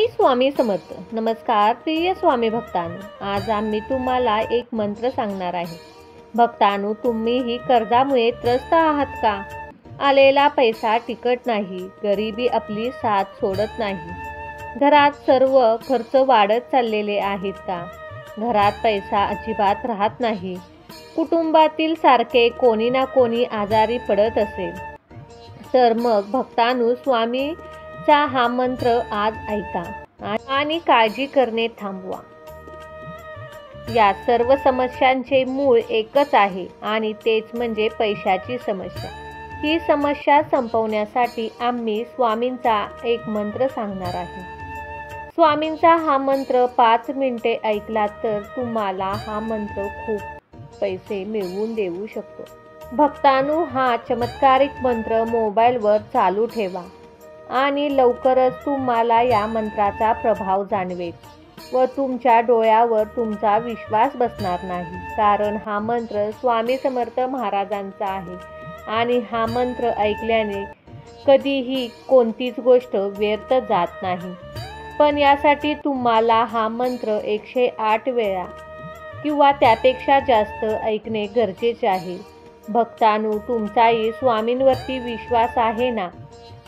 श्री स्वामी समर्थ. नमस्कार प्रिय स्वामी भक्तांनो, आज आम्ही तुम्हाला एक मंत्र सांगणार आहे. भक्तांनो, तुम्हीही कर्जामुळे त्रस्त आहात का? आलेला पैसा टिकत नाही, गरिबी आपली साथ सोडत नाही, घरात सर्व खर्च वाढत चाललेले आहेत का? घरात पैसा अजिबात राहत नाही, कुटुंबातील सारखे कोणी ना कोणी आजारी पडत असेल, तर मग भक्तांनो, स्वामीचा हा मंत्र आज ऐका आणि काळजी करणे थांबवा. या सर्व समस्यांचे मूळ एकच आहे आणि तेच म्हणजे पैशाची समस्या. ही समस्या संपवण्यासाठी आम्ही स्वामींचा एक मंत्र सांगणार आहे. स्वामींचा हा मंत्र 5 मिनिटे ऐकला तर तुम्हाला हा मंत्र खूप पैसे मिळवून देऊ शकतो. भक्तांनो, हा चमत्कारिक मंत्र मोबाईलवर चालू ठेवा आणि लवकरच तुम्हाला या मंत्राचा प्रभाव जाणवेल व तुमच्या डोळ्यावर तुमचा विश्वास बसणार नाही. कारण हा मंत्र स्वामी समर्थ महाराजांचा आहे आणि हा मंत्र ऐकल्याने कधीही कोणतीच गोष्ट व्यर्थ जात नाही. पण यासाठी तुम्हाला हा मंत्र 108 वेळा किंवा त्यापेक्षा जास्त ऐकणे गरजेचे आहे. भक्तांनो, तुमचाही स्वामींवरती विश्वास आहे ना?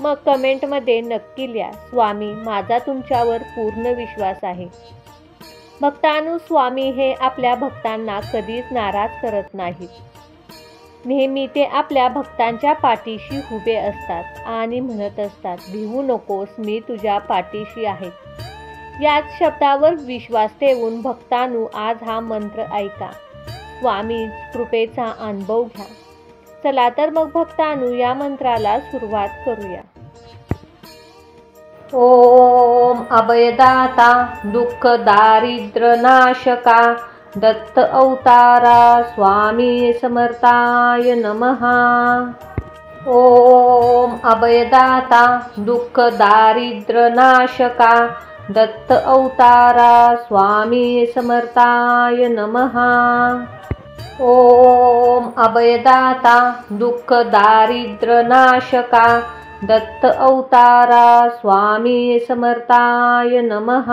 मग कमेंटमध्ये नक्की लिहा, स्वामी, माझा तुमच्यावर पूर्ण विश्वास आहे. भक्तांनो, स्वामी हे आपल्या भक्तांना कधीच नाराज करत नाहीत. नेहमी ते आपल्या भक्तांच्या पाठीशी उभे असतात आणि म्हणत असतात, भिवू नकोस, मी तुझ्या पाठीशी आहे. याच शब्दावर विश्वास ठेवून भक्तांनो, आज हा मंत्र ऐका, स्वामी कृपेचा अनुभव घ्या. चला तर मग भक्तांनो, या मंत्राला सुरुवात करूया. ओम अभयदाता दुःख दारिद्र्य नाशका दत्त अवतारा स्वामी समर्थाय नमः. ओम अभयदाता दुःख दारिद्र्य नाशका दत्त अवतारा स्वामी समर्थाय नमः. ओम अभयदाता दुःख दारिद्र्य नाशका दत्त अवतारा स्वामी समर्थाय नमः.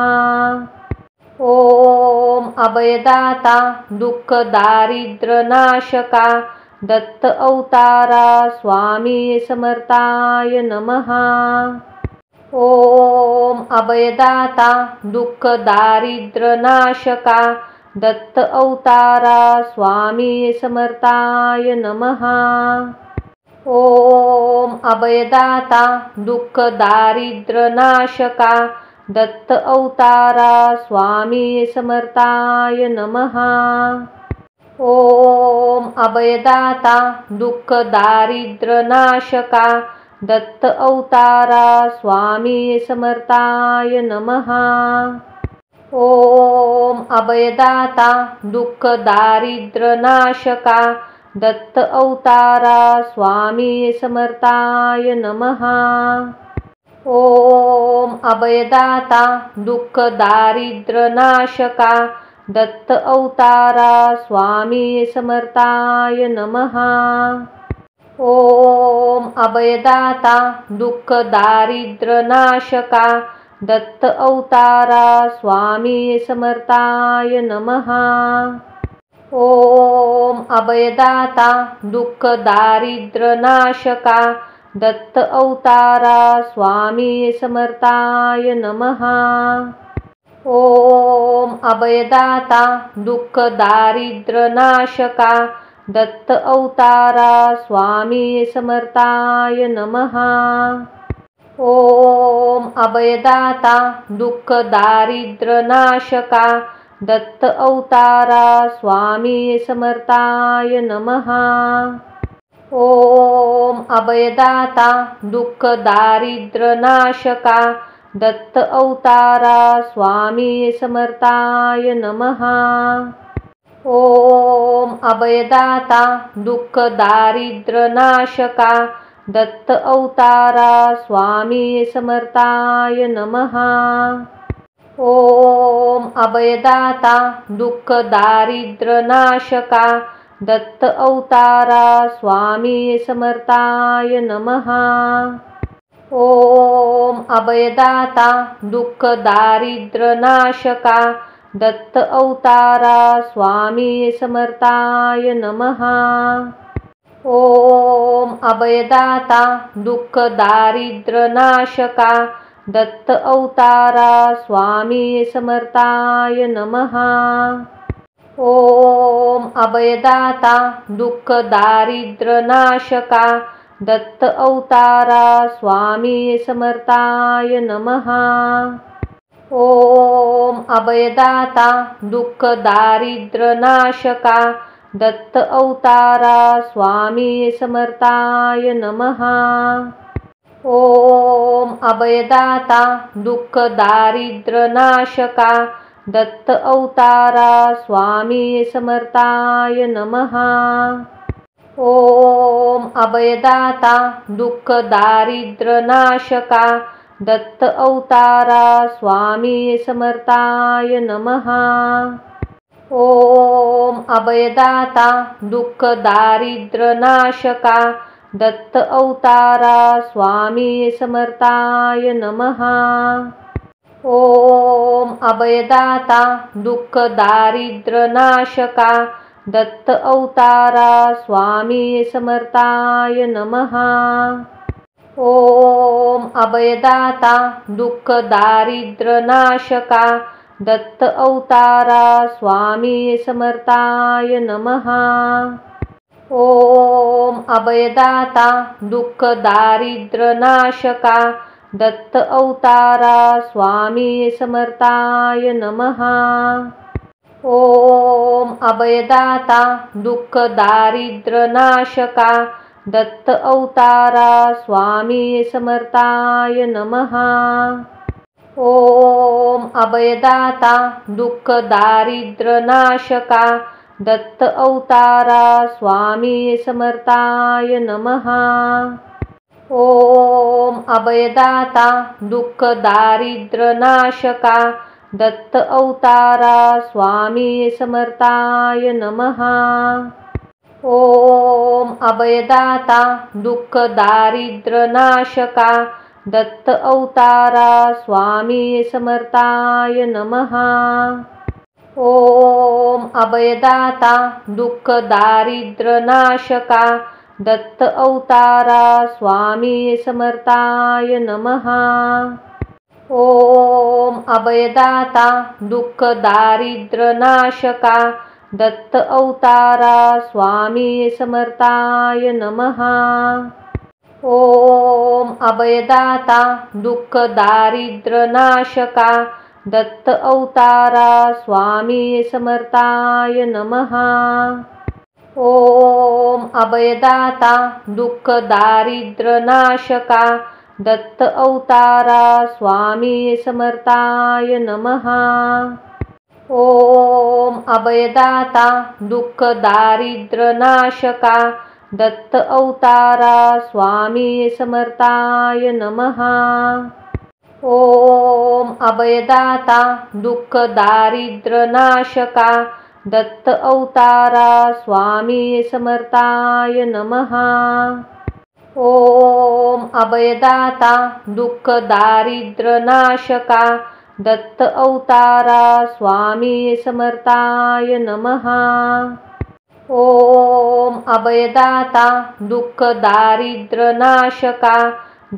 ओम अभयदाता दुःख दारिद्र्य नाशका दत्त अवतारा स्वामी समर्थाय नमः. ओम अभयदाता दुःख दारिद्र्य नाशका दत्त अवतारा स्वामी समर्थाय नमः. ओम अभयदाता दुःख दारिद्र्य नाशका दत्त अवतारा स्वामी समर्थाय नमः. ओम अभयदाता दुःख दारिद्र्य नाशका दत्त अवतारा स्वामी समर्थाय नमः. ओम अभयदाता दुःख दारिद्र्य नाशका दत्त अवतारा स्वामी समर्थाय नमः. ओम अभयदाता दुःख दारिद्र्य नाशका दत्त अवतारा स्वामी समर्थाय नमः. ओम अभयदाता दुःख दारिद्र्य नाशका दत्त अवतारा स्वामी समर्थाय नमः. ओम अभयदाता दुःख दारिद्र्य नाशका दत्त अवतारा स्वामी समर्थाय नमः. ओम अभयदाता दुःख दारिद्र्य नाशका दत्त अवतारा स्वामी समर्थाय नमः. ओम अभयदाता दुःख दारिद्र्य नाशका दत्त अवतारा स्वामी समर्थाय नमः. ओम अभयदाता दुःख दारिद्र्य नाशका दत्त अवतारा स्वामी समर्थाय नमः. ओम अभयदाता दुःख दारिद्र्य नाशका दत्त अवतारा स्वामी समर्थाय नमः. ओम अभयदाता दुःख दारिद्र्य नाशका दत्त अवतारा स्वामी समर्थाय नमः. ओम अभयदाता दुःख दारिद्र्यनाशका दत्त अवतारा स्वामी समर्थाय नमः। ओम अभयदाता दुःख दारिद्र्यनाशका दत्त अवतारा स्वामी समर्थाय नमः। ओम अभयदाता दुःख दारिद्र्यनाशका दत्त अवतारा स्वामी समर्थाय नमः। ओम अभयदाता दुःख दारिद्र्यनाशका दत्त अवतारा स्वामी समर्थाय नमः। ओम अभयदाता दुःख दारिद्र्यनाशका दत्त अवतारा स्वामी समर्थाय नमः। ओम अभयदाता दुःख दारिद्र्यनाशका दत्त अवतारा स्वामी समर्थाय नमः। ओम अभयदाता दुःख दारिद्र्यनाशका दत्त अवतारा स्वामी समर्थाय नमः। ओम अभयदाता दुःख दारिद्र्यनाशका दत्त अवतारा स्वामी समर्थाय नमः। ओम अभयदाता दुःख दारिद्र्यनाशका दत्त अवतारा स्वामी समर्थाय नमः। ओम अभयदाता दुःख दारिद्र्यनाशका दत्त अवतारा स्वामी समर्थाय नमः। ओम अभयदाता दुःख दारिद्र्यनाशका दत्त अवतारा स्वामी समर्थाय नमः। ओम अभयदाता दुःख दारिद्र्यनाशका दत्त अवतारा स्वामी समर्थाय नमः। ओम अभयदाता दुःख दारिद्र्यनाशका दत्त अवतारा स्वामी समर्थाय नमः। ओम अभयदाता दुःख दारिद्र्यनाशका दत्त अवतारा स्वामी समर्थाय नमः। ओम अभयदाता दुःख दारिद्र्यनाशका दत्त अवतारा स्वामी समर्थाय नमः। ओम अभयदाता दुःख दारिद्र्यनाशका दत्त अवतारा स्वामी समर्थाय नमः। ओम अभयदाता दुःख दारिद्र्यनाशका दत्त अवतारा स्वामी समर्थाय नमः। ओम अभयदाता दुःख दारिद्र्यनाशका दत्त अवतारा स्वामी समर्थाय नमः। ओम अभयदाता दुःख दारिद्र्यनाशका दत्त अवतारा स्वामी समर्थाय नमः। ओम अभयदाता दुःख दारिद्र्यनाशका दत्त अवतारा स्वामी समर्थाय नमः। ओम अभयदाता दुःख दारिद्र्यनाशका दत्त अवतारा स्वामी समर्थाय नमः। ओम अभयदाता दुःख दारिद्र्यनाशका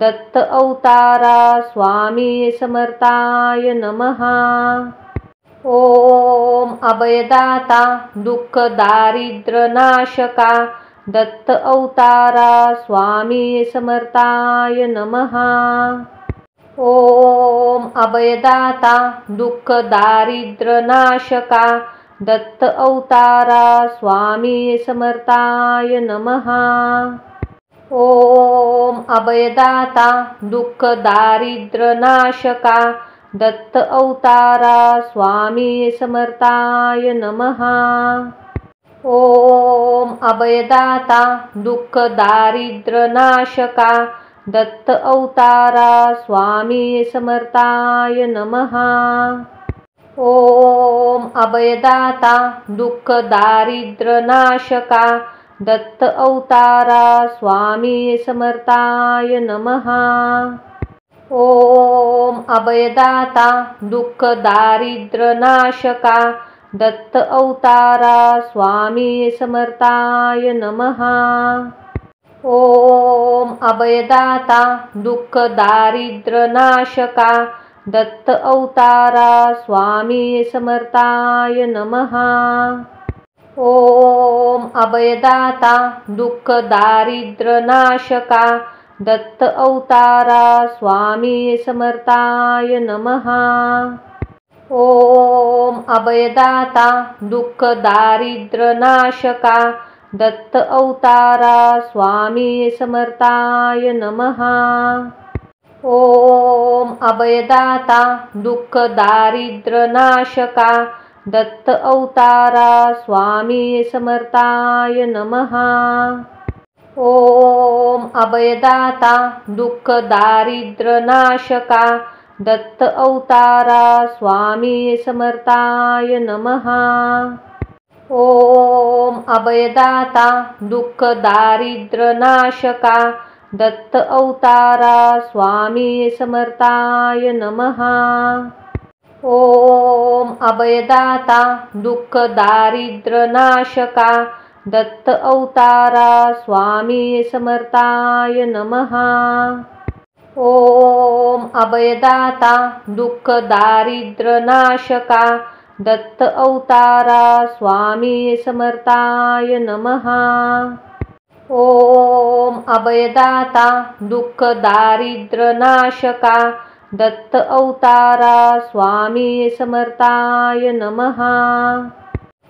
दत्त अवतारा स्वामी समर्थाय नमः। ओम अभयदाता दुःख दारिद्र्यनाशका दत्त अवतारा स्वामी समर्थाय नमः। ओम अभयदाता दुःख दारिद्र्यनाशका दत्त अवतारा स्वामी समर्थाय नमः। ओम अभयदाता दुःख दारिद्र्यनाशका दत्त अवतारा स्वामी समर्थाय नमः। ओम अभयदाता दुःख दारिद्र्यनाशका दत्त अवतारा स्वामी समर्थाय नमः। ओम अभयदाता दुःख दारिद्र्यनाशका दत्त अवतारा स्वामी समर्थाय नमः। ओम अभयदाता दुःख दारिद्र्य नाशका दत्त अवतारा स्वामी समर्थाय नमः। ओम अभयदाता दुःख दारिद्र्य नाशका दत्त अवतारा स्वामी समर्थाय नमः। ओम अभयदाता दुःख दारिद्र्य नाशका दत्त अवतारा स्वामी समर्थाय नमः। ओम अभयदाता दुःख दारिद्र्य नाशका दत्त अवतारा स्वामी समर्थाय नमः। ओम अभयदाता दुःख दारिद्र्य नाशका दत्त अवतारा स्वामी समर्थाय नमः। ओम अभयदाता दुःख दारिद्र्य नाशका दत्त अवतारा स्वामी समर्थाय नमः। ओम अभयदाता दुःख दारिद्र्य नाशका दत्त अवतारा स्वामी समर्थाय नमः। ओम अभयदाता दुःख दारिद्र्य नाशका दत्त अवतारा स्वामी समर्थाय नमः। ओम अभयदाता दुःख दारिद्र्य नाशका दत्त अवतारा स्वामी समर्थाय नमः। ओम अभयदाता दुःख दारिद्र्य नाशका दत्त अवतारा स्वामी समर्थाय नमः।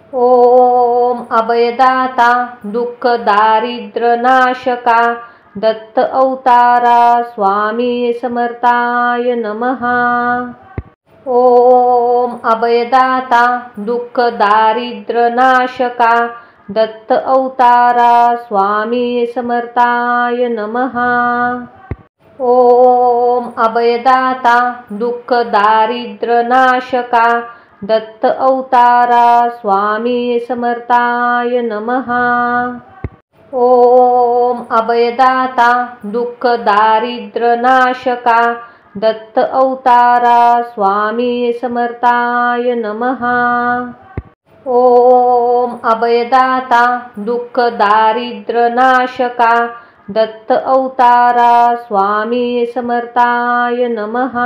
ओम अभयदाता दुःख दारिद्र्य नाशका दत्त अवतारा स्वामी समर्थाय नमः। ओम अभयदाता दुःख दारिद्र्य नाशका दत्त अवतारा स्वामी समर्थाय नमः। ओम अभयदाता दुःख दारिद्र्य नाशका दत्त अवतारा स्वामी समर्थाय नमः। ओम अभयदाता दुःख दारिद्र्य नाशका दत्त अवतारा स्वामी समर्थाय नमः। ओम अभयदाता दुःख दारिद्र्य नाशका दत्त अवतारा स्वामी समर्थाय नमः।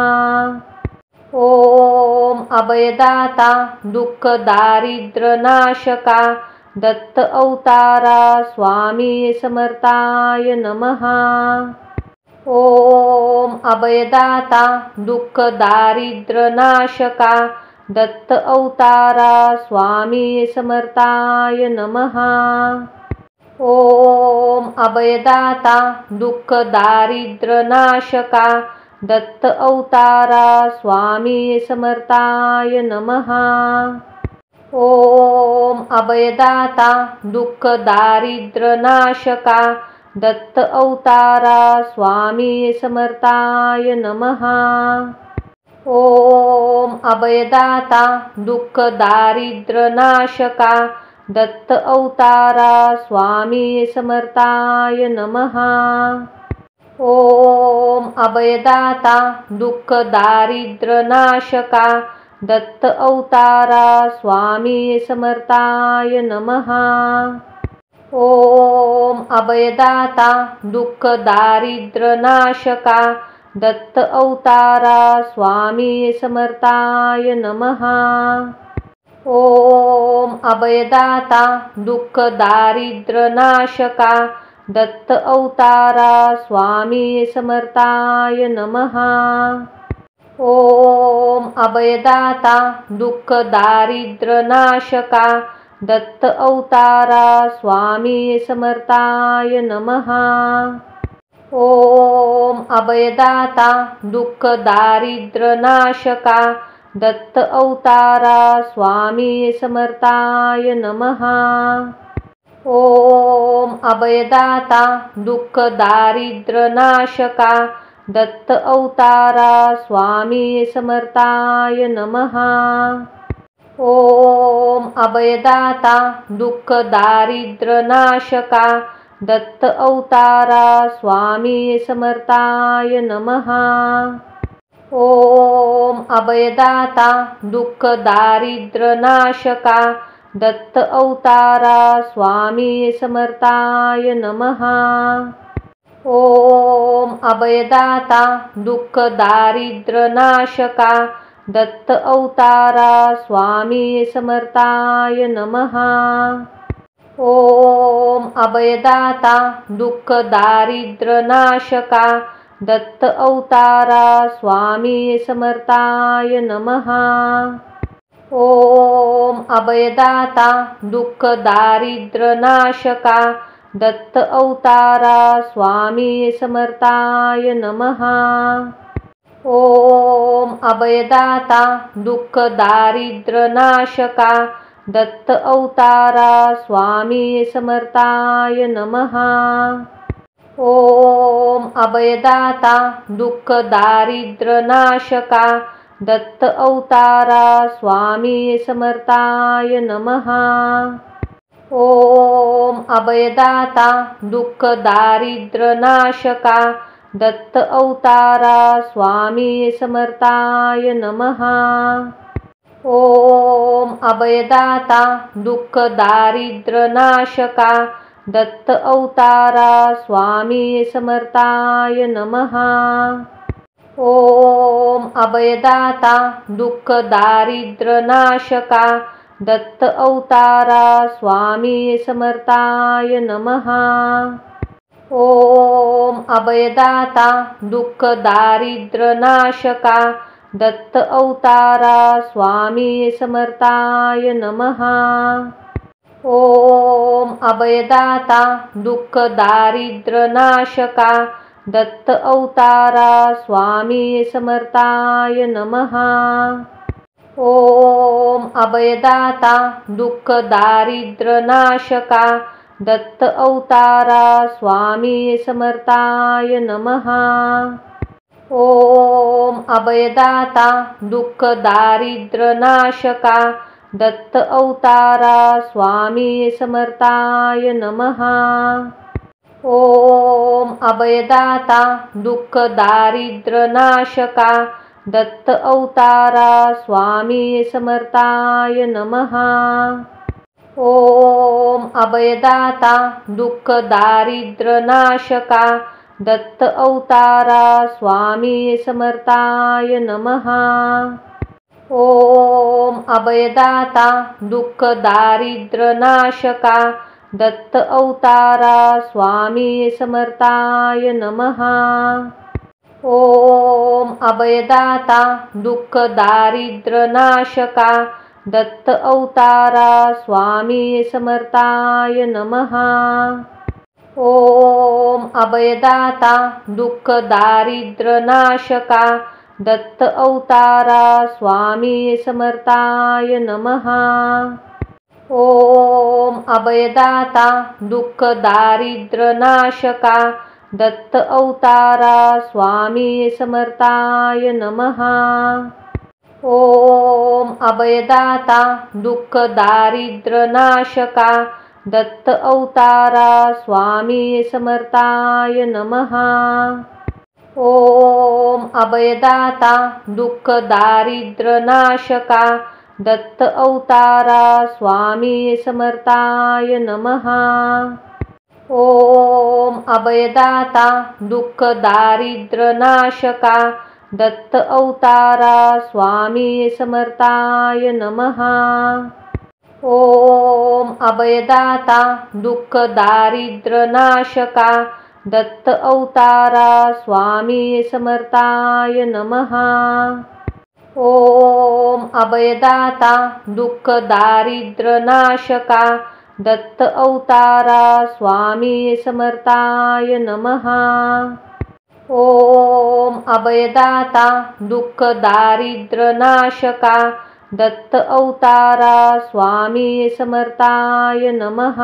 ओम अभयदाता दुःख दारिद्र्य नाशका दत्त अवतारा स्वामी समर्थाय नमः। ओम अभयदाता दुःख दारिद्र्य नाशका दत्त अवतारा स्वामी समर्थाय नमः। ओम अभयदाता दुःख दारिद्र्य नाशका दत्त अवतारा स्वामी समर्थाय नमः। ओम अभयदाता दुःख दारिद्र्य नाशका दत्त अवतारा स्वामी समर्थाय नमः। ओम अभयदाता दुःख दारिद्र्य नाशका दत्त अवतारा स्वामी समर्थाय नमः। ओम अभयदाता दुःख दारिद्र्य नाशका दत्त अवतारा स्वामी समर्थाय नमः। ओम अभयदाता दुःख दारिद्र्य नाशका दत्त अवतारा स्वामी समर्थाय नमः। ओम अभयदाता दुःख दारिद्र्य नाशका दत्त अवतारा स्वामी समर्थाय नमः। ओम अभयदाता दुःख दारिद्र्य नाशका दत्त अवतारा स्वामी समर्थाय नमः। ओम अभयदाता दुःख दारिद्र्य नाशका दत्त अवतारा स्वामी समर्थाय नमः। ओम अभयदाता दुःख दारिद्र्य नाशका दत्त अवतारा स्वामी समर्थाय नमः। ओम अभयदाता दुःख दारिद्र्यनाशका दत्त अवतारा स्वामी समर्थाय नमः। ओम अभयदाता दुःख दारिद्र्यनाशका दत्त अवतारा स्वामी समर्थाय नमः। ओम अभयदाता दुःख दारिद्र्यनाशका दत्त अवतारा स्वामी समर्थाय नमः। ओम अभयदाता दुःख दारिद्र्यनाशका दत्त अवतारा स्वामी समर्थाय नमः। ओम अभयदाता दुःख दारिद्र्यनाशका दत्त अवतारा स्वामी समर्थाय नमः। ओम अभयदाता दुःख दारिद्र्यनाशका दत्त अवतारा स्वामी समर्थाय नमः। ओम अभयदाता दुःख दारिद्र्यनाशका दत्त अवतारा स्वामी समर्थाय नमः। ओम अभयदाता दुःख दारिद्र्यनाशका दत्त अवतारा स्वामी समर्थाय नमः। ओम अभयदाता दुःख दारिद्र्यनाशका दत्त अवतारा स्वामी समर्थाय नमः। ओम अभयदाता दुःख दारिद्र्यनाशका दत्त अवतारा स्वामी समर्थाय नमः। ओम अभयदाता दुःख दारिद्र्यनाशका दत्त अवतारा स्वामी समर्थाय नमः। ओम अभयदाता दुःख दारिद्र्यनाशका दत्त अवतारा स्वामी समर्थाय नमः। ओम अभयदाता दुःख दारिद्र्यनाशका दत्त अवतारा स्वामी समर्थाय नमः। ओम अभयदाता दुःख दारिद्र्यनाशका दत्त अवतारा स्वामी समर्थाय नमः। ओम अभयदाता दुःख दारिद्र्यनाशका दत्त अवतारा स्वामी समर्थाय नमः। ओम अभयदाता दुःख दारिद्र्यनाशका दत्त अवतारा स्वामी समर्थाय नमः। ओम अभयदाता दुःख दारिद्र्यनाशका दत्त अवतारा स्वामी समर्थाय नमः। ओम अभयदाता दुःख दारिद्र्यनाशका दत्त अवतारा स्वामी समर्थाय नमः। ओम अभयदाता दुःख दारिद्र्यनाशका दत्त अवतारा स्वामी समर्थाय नमः। ओम अभयदाता दुःख दारिद्र्यनाशका दत्त अवतारा स्वामी समर्थाय नमः। ओम अभयदाता दुःख दारिद्र्यनाशका दत्त अवतारा स्वामी समर्थाय नमः। ओम अभयदाता दुःख दारिद्र्यनाशका दत्त अवतारा स्वामी समर्थाय नमः। ओम अभयदाता दुःख दारिद्र्यनाशका दत्त अवतारा स्वामी समर्थाय नमः। ओम अभयदाता दुःख दारिद्र्यनाशका दत्त अवतारा स्वामी समर्थाय नमः। ओम अभयदाता दुःख दारिद्र्यनाशका दत्त अवतारा स्वामी समर्थाय नमः। ओम अभयदाता दुःख दारिद्र्यनाशका दत्त अवतारा स्वामी समर्थाय नमः।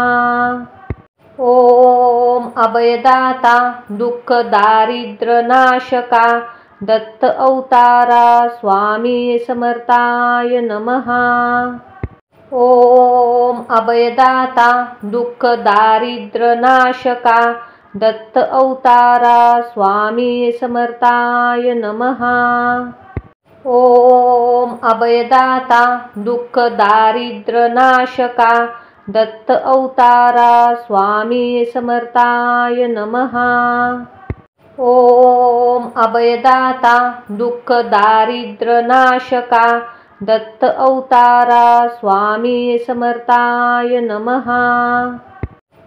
ओम अभयदाता दुःख दारिद्र्यनाशका दत्त अवतारा स्वामी समर्थाय नमः। ओम अभयदाता दुःख दारिद्र्य नाशका दत्त अवतारा स्वामी समर्थाय नमः। ओम अभयदाता दुःख दारिद्र्य नाशका दत्त अवतारा स्वामी समर्थाय नमः। ओम अभयदाता दुःख दारिद्र्य नाशका दत्त अवतारा स्वामी समर्थाय नमः।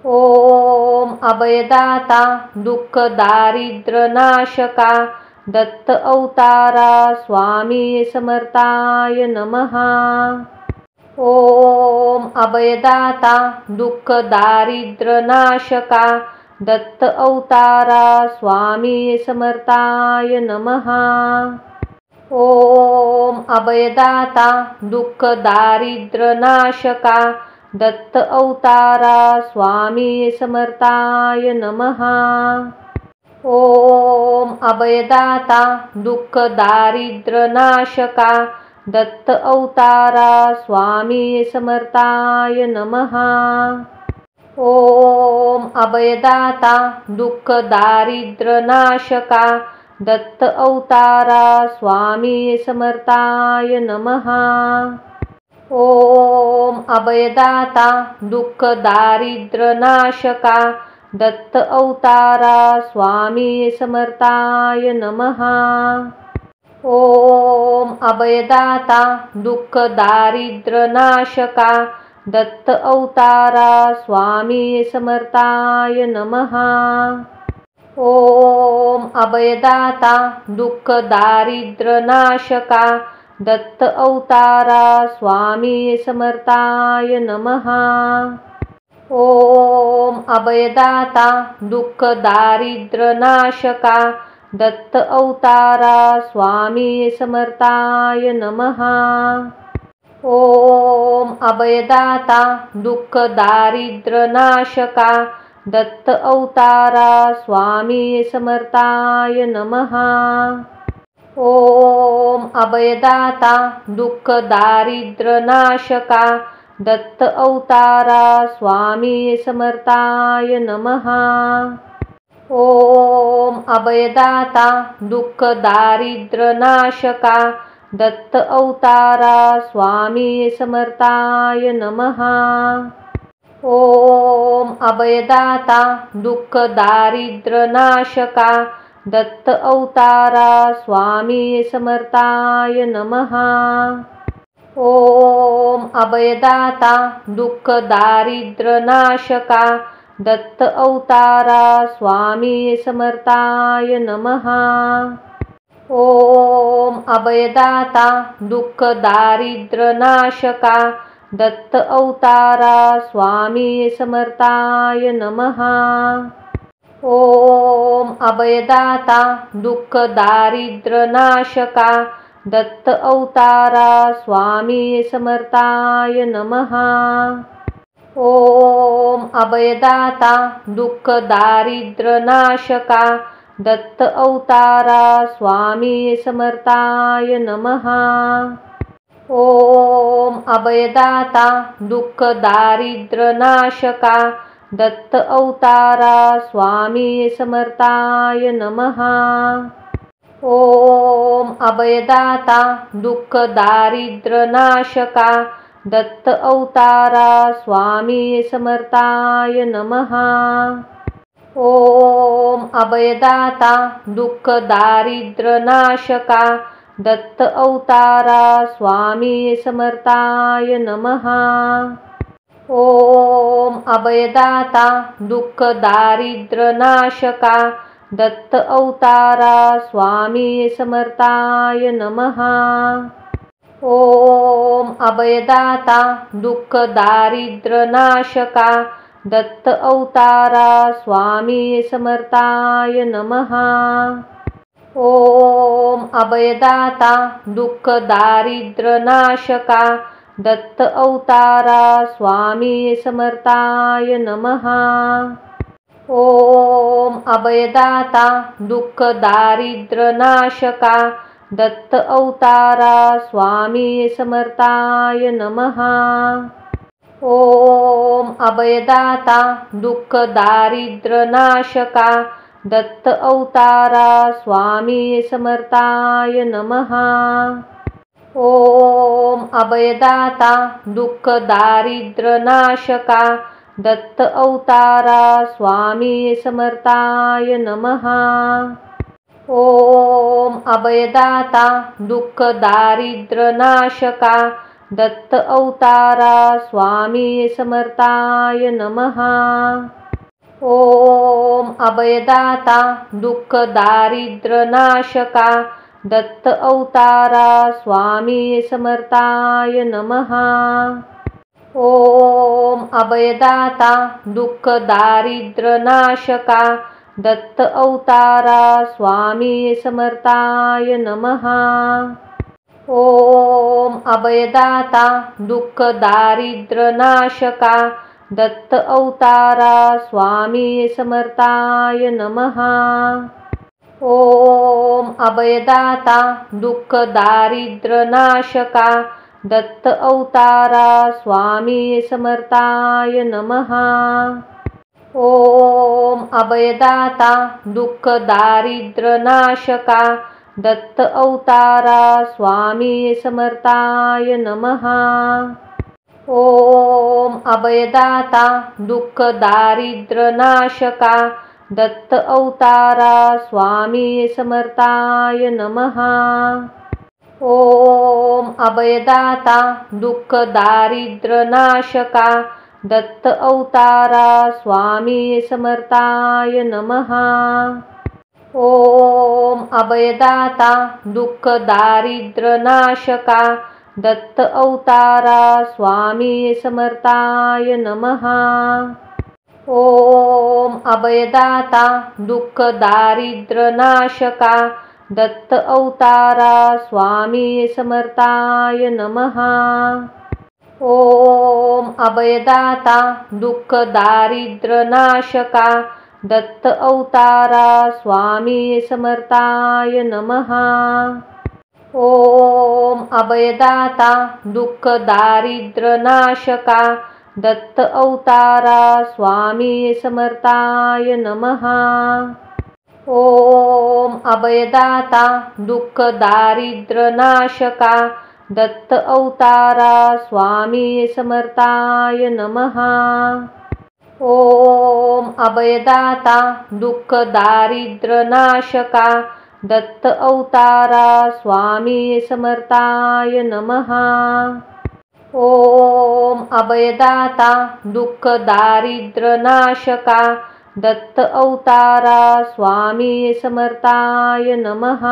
ओम अभयदाता दुःख दारिद्र्य नाशका दत्त अवतारा स्वामी समर्थाय नमः। ओम अभयदाता दुःख दारिद्र्य नाशका दत्त अवतारा स्वामी समर्थाय नमः। ओम अभयदाता दुःख दारिद्र्य नाशका दत्त अवतारा स्वामी समर्थाय नमः। ओम अभयदाता दुःख दारिद्र्य नाशका दत्त अवतारा स्वामी समर्थाय नमः। ओम अभयदाता दुःख दारिद्र्य नाशका दत्त अवतारा स्वामी समर्थाय नमः। ओम अभयदाता दुःख दारिद्र्य नाशका दत्त अवतारा स्वामी समर्थाय नमः। ओम अभयदाता दुःख दारिद्र्य नाशका दत्त अवतारा स्वामी समर्थाय नमः। ओम अभयदाता दुःख दारिद्र्य नाशका दत्त अवतारा स्वामी समर्थाय नमः। ओम अभयदाता दुःख दारिद्र्य नाशका दत्त अवतारा स्वामी समर्थाय नमः। ओम अभयदाता दुःख दारिद्र्य नाशका दत्त अवतारा स्वामी समर्थाय नमः। ओम अभयदाता दुःख दारिद्र्य नाशका दत्त अवतारा स्वामी समर्थाय नमः। ओम अभयदाता दुःख दारिद्र्य नाशका दत्त अवतारा स्वामी समर्थाय नमः। ओम अभयदाता दुःख दारिद्र्य नाशका दत्त अवतारा स्वामी समर्थाय नमः। ओम अभयदाता दुःख दारिद्र्य नाशका दत्त अवतारा स्वामी समर्थाय नमः। ओम अभयदाता दुःख दारिद्र्य नाशका दत्त अवतारा स्वामी समर्थाय नमः। ओम अभयदाता दुःख दारिद्र्य नाशका दत्त अवतारा स्वामी समर्थाय नमः। ओम अभयदाता दुःख दारिद्र्य नाशका दत्त अवतारा स्वामी समर्थाय नमः। ओम अभयदाता दुःख दारिद्र्य नाशका दत्त अवतारा स्वामी समर्थाय नमः। ओम अभयदाता दुःख दारिद्र्य नाशका दत्त अवतारा स्वामी समर्थाय नमः। ओम अभयदाता दुःख दारिद्र्य नाशका दत्त अवतारा स्वामी समर्थाय नमः। ओम अभयदाता दुःख दारिद्र्य नाशका दत्त अवतारा स्वामी समर्थाय नमः। ओम अभयदाता दुःख दारिद्र्य नाशका दत्त अवतारा स्वामी समर्थाय नमः। ओम अभयदाता दुःख दारिद्र्य नाशका दत्त अवतारा स्वामी समर्थाय नमः। ओम अभयदाता दुःख दारिद्र्य नाशका दत्त अवतारा स्वामी समर्थाय नमः। ओम अभयदाता दुःख दारिद्र्य नाशका दत्त अवतारा स्वामी समर्थाय नमः। ओम अभयदाता दुःख दारिद्र्य नाशका दत्त अवतारा स्वामी समर्थाय नमः। ओम अभयदाता दुःख दारिद्र्य नाशका दत्त अवतारा स्वामी समर्थाय नमः। ओम अभयदाता दुःख दारिद्र्य नाशका दत्त अवतारा स्वामी समर्थाय नमः। ओम अभयदाता दुःख दारिद्र्य नाशका दत्त अवतारा स्वामी समर्थाय नमः। ओम अभयदाता दुःख दारिद्र्य नाशका दत्त अवतारा स्वामी समर्थाय नमः। ओम अभयदाता दुःख दारिद्र्य नाशका दत्त अवतारा स्वामी समर्थाय नमः। ओम अभयदाता दुःख दारिद्र्य नाशका दत्त अवतारा स्वामी समर्थाय नमः। ओम अभयदाता दुःख दारिद्र्य नाशका दत्त अवतारा स्वामी समर्थाय नमः। ओम अभयदाता दुःख दारिद्र्य नाशका दत्त अवतारा स्वामी समर्थाय नमः। ओम अभयदाता दुःख दारिद्र्य नाशका दत्त अवतारा स्वामी समर्थाय नमः। ओम अभयदाता दुःख दारिद्र्य नाशका दत्त अवतारा स्वामी समर्थाय नमः। ओम अभयदाता दुःख दारिद्र्य नाशका दत्त अवतारा स्वामी समर्थाय नमः। ओम अभयदाता दुःख दारिद्र्य नाशका दत्त अवतारा स्वामी समर्थाय नमः। ओम अभयदाता दुःख दारिद्र्य नाशका दत्त अवतारा स्वामी समर्थाय नमः। ओम अभयदाता दुःख दारिद्र्य नाशका दत्त अवतारा स्वामी समर्थाय नमः। ओम अभयदाता दुःख दारिद्र्य नाशका दत्त अवतारा स्वामी समर्थाय नमः।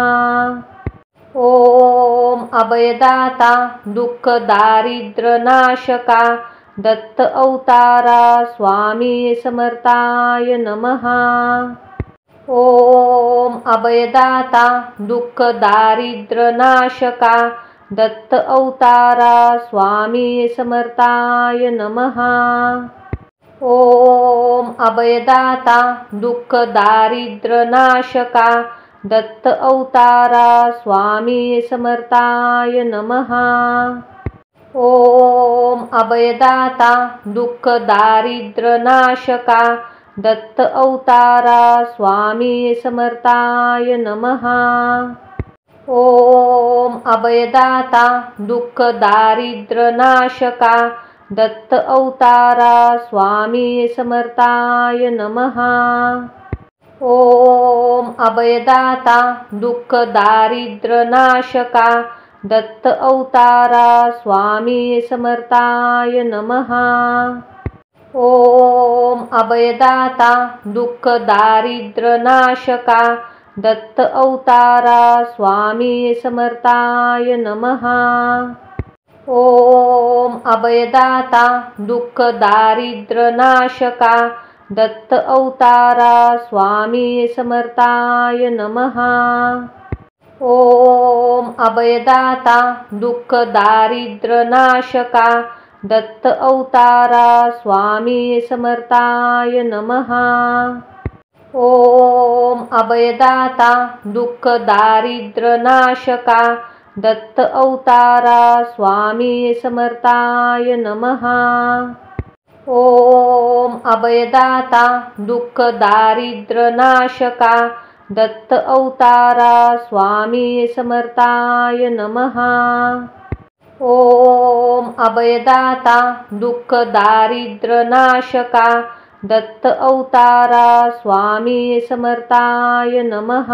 ओम अभयदाता दुःख दारिद्र्य नाशका दत्त अवतारा स्वामी समर्थाय नमः। ओम अभयदाता दुःख दारिद्र्य नाशका दत्त अवतारा स्वामी समर्थाय नमः। ओम अभयदाता दुःख दारिद्र्य नाशका दत्त अवतारा स्वामी समर्थाय नमः। ओम अभयदाता दुःख दारिद्र्य नाशका दत्त अवतारा स्वामी समर्थाय नमः। ओम अभयदाता दुःख दारिद्र्य नाशका दत्त अवतारा स्वामी समर्थाय नमः। ओम अभयदाता दुःख दारिद्र्य नाशका दत्त अवतारा स्वामी समर्थाय नमः। ओम अभयदाता दुःख दारिद्र्य नाशका दत्त अवतारा स्वामी समर्थाय नमः। ओम अभयदाता दुःख दारिद्र्य नाशका दत्त अवतारा स्वामी समर्थाय नमः। ओम अभयदाता दुःख दारिद्र्य नाशका दत्त अवतारा स्वामी समर्थाय नमः। ओम अभयदाता दुःख दारिद्र्य नाशका दत्त अवतारा स्वामी समर्थाय नमः। ओम अभयदाता दुःख दारिद्र्य नाशका दत्त अवतारा स्वामी समर्थाय नमः। ओम अभयदाता दुःख दारिद्र्य नाशका दत्त अवतारा स्वामी समर्थाय नमः।